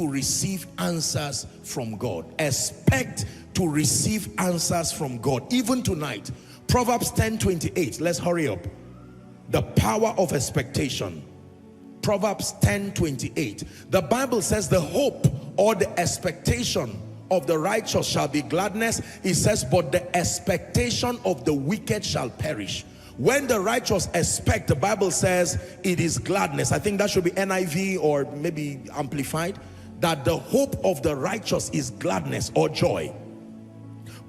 to receive answers from God. Expect to receive answers from God. Even tonight, Proverbs 10:28. Let's hurry up. The power of expectation. Proverbs 10:28. The Bible says the hope or the expectation of the righteous shall be gladness. It says, but the expectation of the wicked shall perish. When the righteous expect, the Bible says it is gladness. I think that should be NIV or maybe amplified. That the hope of the righteous is gladness or joy.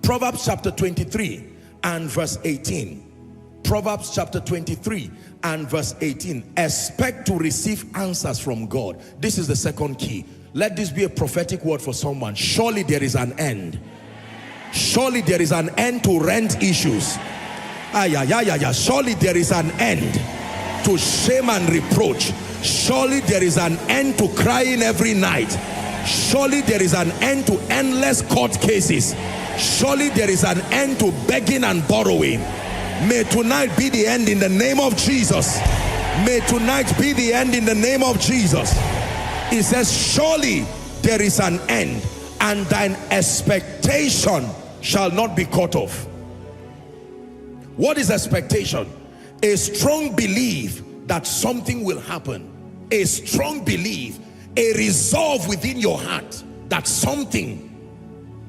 Proverbs chapter 23 and verse 18. Proverbs chapter 23 and verse 18. Expect to receive answers from God. This is the second key. Let this be a prophetic word for someone. Surely there is an end. Surely there is an end to rent issues. Surely there is an end to shame and reproach. Surely there is an end to crying every night. Surely there is an end to endless court cases. Surely there is an end to begging and borrowing. May tonight be the end in the name of Jesus. May tonight be the end in the name of Jesus. It says, surely there is an end, and thine expectation shall not be cut off. What is expectation? A strong belief that something will happen. A strong belief, a resolve within your heart that something,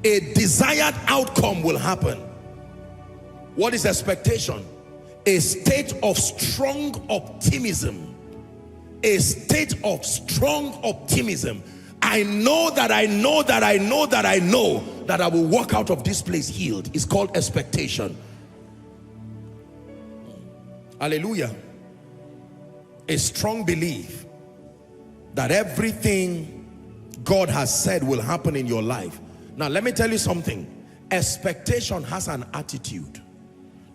a desired outcome will happen. What is expectation? A state of strong optimism. A state of strong optimism. I know that I know that I know that I know that I will walk out of this place healed. It's called expectation. Hallelujah. A strong belief that everything God has said will happen in your life. Now let me tell you something. Expectation has an attitude.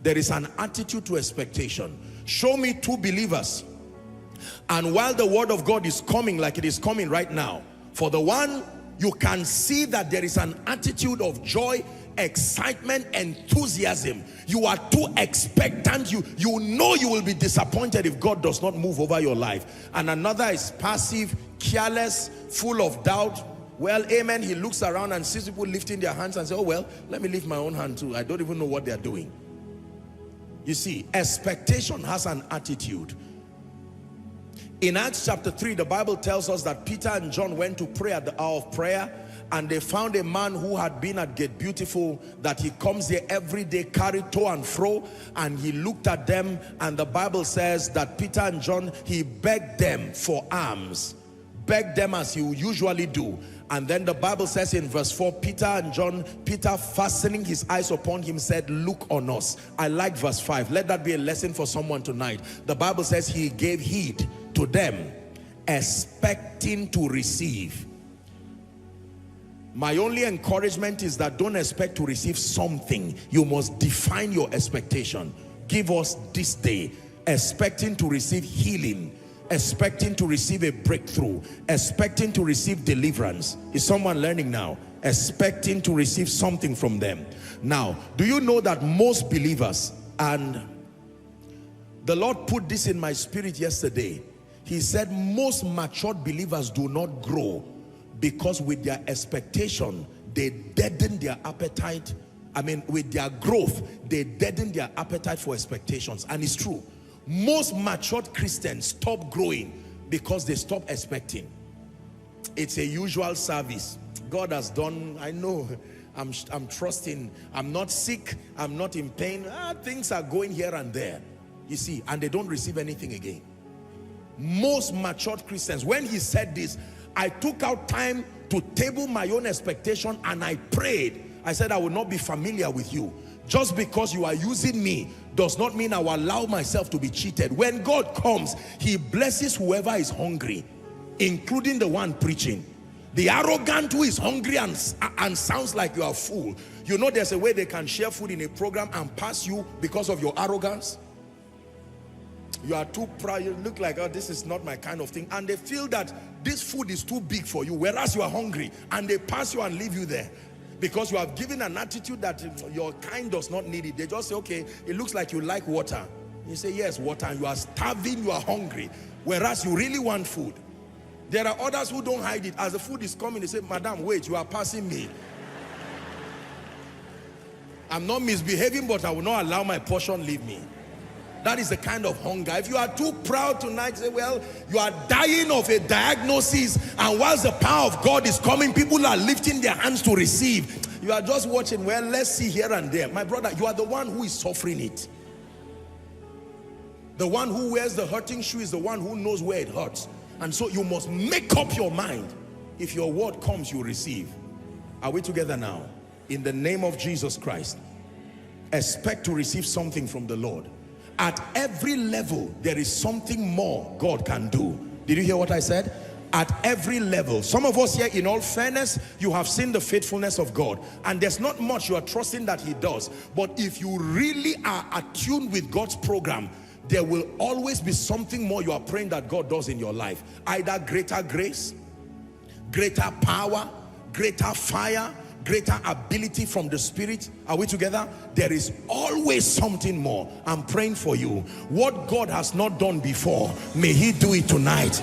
There is an attitude to expectation. Show me two believers, and while the word of God is coming like it is coming right now, for the one, you can see that there is an attitude of joy, excitement, enthusiasm. You are too expectant. You know you will be disappointed if God does not move over your life. And another is passive, careless, full of doubt. Well, amen. He looks around and sees people lifting their hands and says, oh well, let me lift my own hand too. I don't even know what they're doing. You see, expectation has an attitude. In Acts chapter 3, the Bible tells us that Peter and John went to pray at the hour of prayer, and they found a man who had been at Gate Beautiful, that he comes there every day, carried to and fro, and he looked at them, and the Bible says that Peter and John, he begged them for alms, begged them as he would usually do. And then the Bible says in verse 4, Peter and John, Peter fastening his eyes upon him said, look on us. I like verse 5. Let that be a lesson for someone tonight. The Bible says he gave heed to them, expecting to receive. My only encouragement is that don't expect to receive something. You must define your expectation. Give us this day, expecting to receive healing, expecting to receive a breakthrough, expecting to receive deliverance. Is someone learning now? Expecting to receive something from them. Now, do you know that most believers, and the Lord put this in my spirit yesterday, he said most matured believers do not grow because with their expectation, they deaden their appetite. I mean, with their growth, they deaden their appetite for expectations. And it's true. Most matured Christians stop growing because they stop expecting. It's a usual service. God has done, I know, I'm trusting, I'm not sick, I'm not in pain. Things are going here and there. You see, and they don't receive anything again. Most matured Christians, when he said this, I took out time to table my own expectation and I prayed. I said, I will not be familiar with you. Just because you are using me does not mean I will allow myself to be cheated. When God comes, he blesses whoever is hungry, including the one preaching. The arrogant who is hungry and sounds like you are full. You know there's a way they can share food in a program and pass you because of your arrogance. You are too proud, you look like, oh, this is not my kind of thing. And they feel that this food is too big for you, whereas you are hungry. And they pass you and leave you there. Because you have given an attitude that your kind does not need it. They just say, okay, it looks like you like water. You say, yes, water. And you are starving, you are hungry. Whereas you really want food. There are others who don't hide it. As the food is coming, they say, Madam, wait, you are passing me. I'm not misbehaving, but I will not allow my portion leave me. That is the kind of hunger. If you are too proud tonight, say, well, you are dying of a diagnosis, and whilst the power of God is coming, people are lifting their hands to receive. You are just watching, well, let's see here and there. My brother, you are the one who is suffering it. The one who wears the hurting shoe is the one who knows where it hurts. And so you must make up your mind. If your word comes, you receive. Are we together now? In the name of Jesus Christ, expect to receive something from the Lord. At every level, there is something more God can do. Did you hear what I said? At every level. Some of us here, in all fairness, you have seen the faithfulness of God, and there's not much you are trusting that he does. But if you really are attuned with God's program, there will always be something more you are praying that God does in your life. Either greater grace, greater power, greater fire, greater ability from the Spirit. Are we together? There is always something more. I'm praying for you. What God has not done before, may he do it tonight.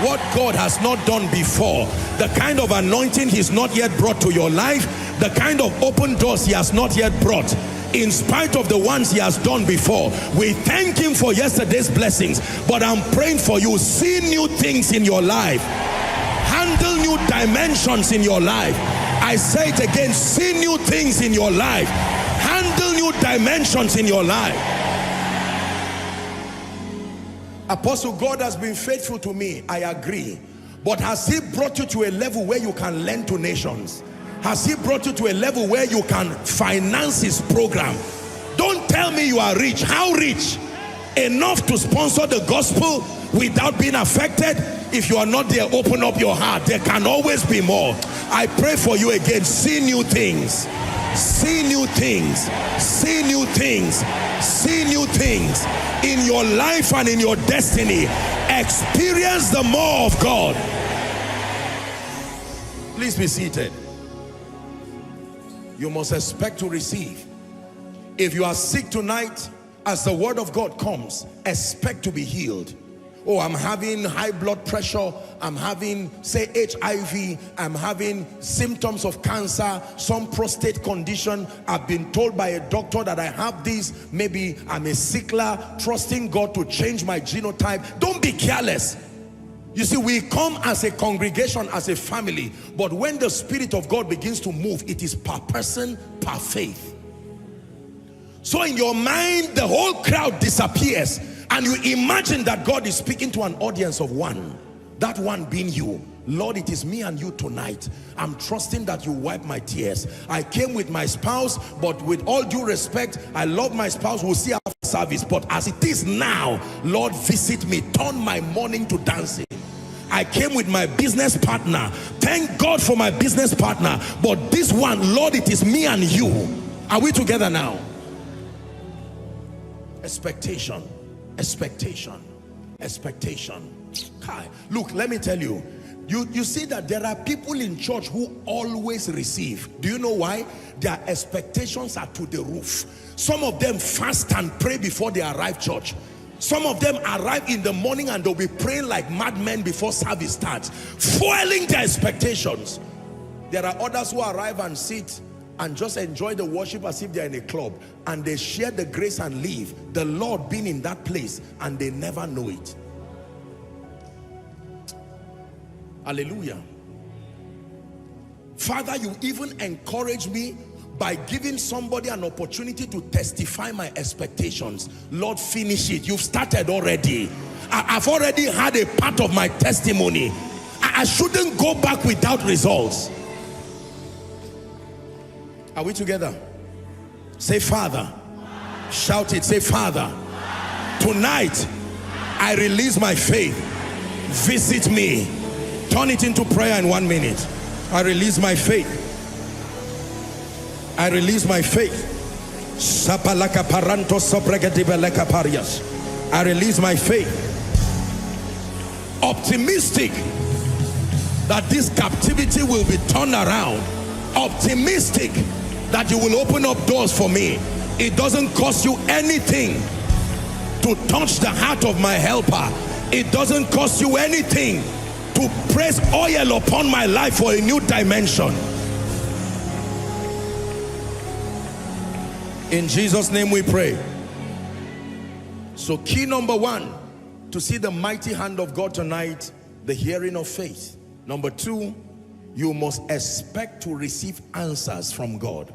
What God has not done before, the kind of anointing he's not yet brought to your life, the kind of open doors he has not yet brought, in spite of the ones he has done before. We thank him for yesterday's blessings, but I'm praying for you. See new things in your life. Handle new dimensions in your life. I say it again, see new things in your life. Handle new dimensions in your life. Apostle, God has been faithful to me. I agree. But has he brought you to a level where you can lend to nations? Has he brought you to a level where you can finance his program? Don't tell me you are rich. How rich? Enough to sponsor the gospel without being affected? If you are not there, open up your heart. There can always be more. I pray for you again. See new things. See new things. See new things. See new things in your life and in your destiny. Experience the more of God. Please be seated. You must expect to receive. If you are sick tonight, as the word of God comes, expect to be healed. Oh, I'm having high blood pressure, I'm having, say, HIV, I'm having symptoms of cancer, some prostate condition. I've been told by a doctor that I have this. Maybe I'm a sickler, trusting God to change my genotype. Don't be careless. You see, we come as a congregation, as a family, but when the Spirit of God begins to move, it is per person, per faith. So in your mind, the whole crowd disappears, and you imagine that God is speaking to an audience of one, that one being you. Lord, it is me and you tonight. I'm trusting that you wipe my tears. I came with my spouse, but with all due respect, I love my spouse. We'll see after service, but as it is now, Lord, visit me, turn my mourning to dancing. I came with my business partner. Thank God for my business partner, but this one, Lord, it is me and you. Are we together now? Expectation, expectation, expectation. Look, let me tell you, you see that there are people in church who always receive. Do you know why? Their expectations are to the roof. Some of them fast and pray before they arrive church. Some of them arrive in the morning and they'll be praying like madmen before service starts, fueling their expectations. There are others who arrive and sit and just enjoy the worship as if they're in a club, and they share the grace and leave, the Lord being in that place, and they never know it. Hallelujah. Father, you even encourage me by giving somebody an opportunity to testify my expectations. Lord, finish it. You've started already. I've already had a part of my testimony. I shouldn't go back without results. Are we together? Say, Father. Shout it. Say, Father. Tonight, I release my faith. Visit me. Turn it into prayer in 1 minute. I release my faith. I release my faith. I release my faith. Optimistic that this captivity will be turned around. Optimistic that you will open up doors for me. It doesn't cost you anything to touch the heart of my helper. It doesn't cost you anything to press oil upon my life for a new dimension. In Jesus' name we pray. So key number one, to see the mighty hand of God tonight, the hearing of faith. Number two, you must expect to receive answers from God.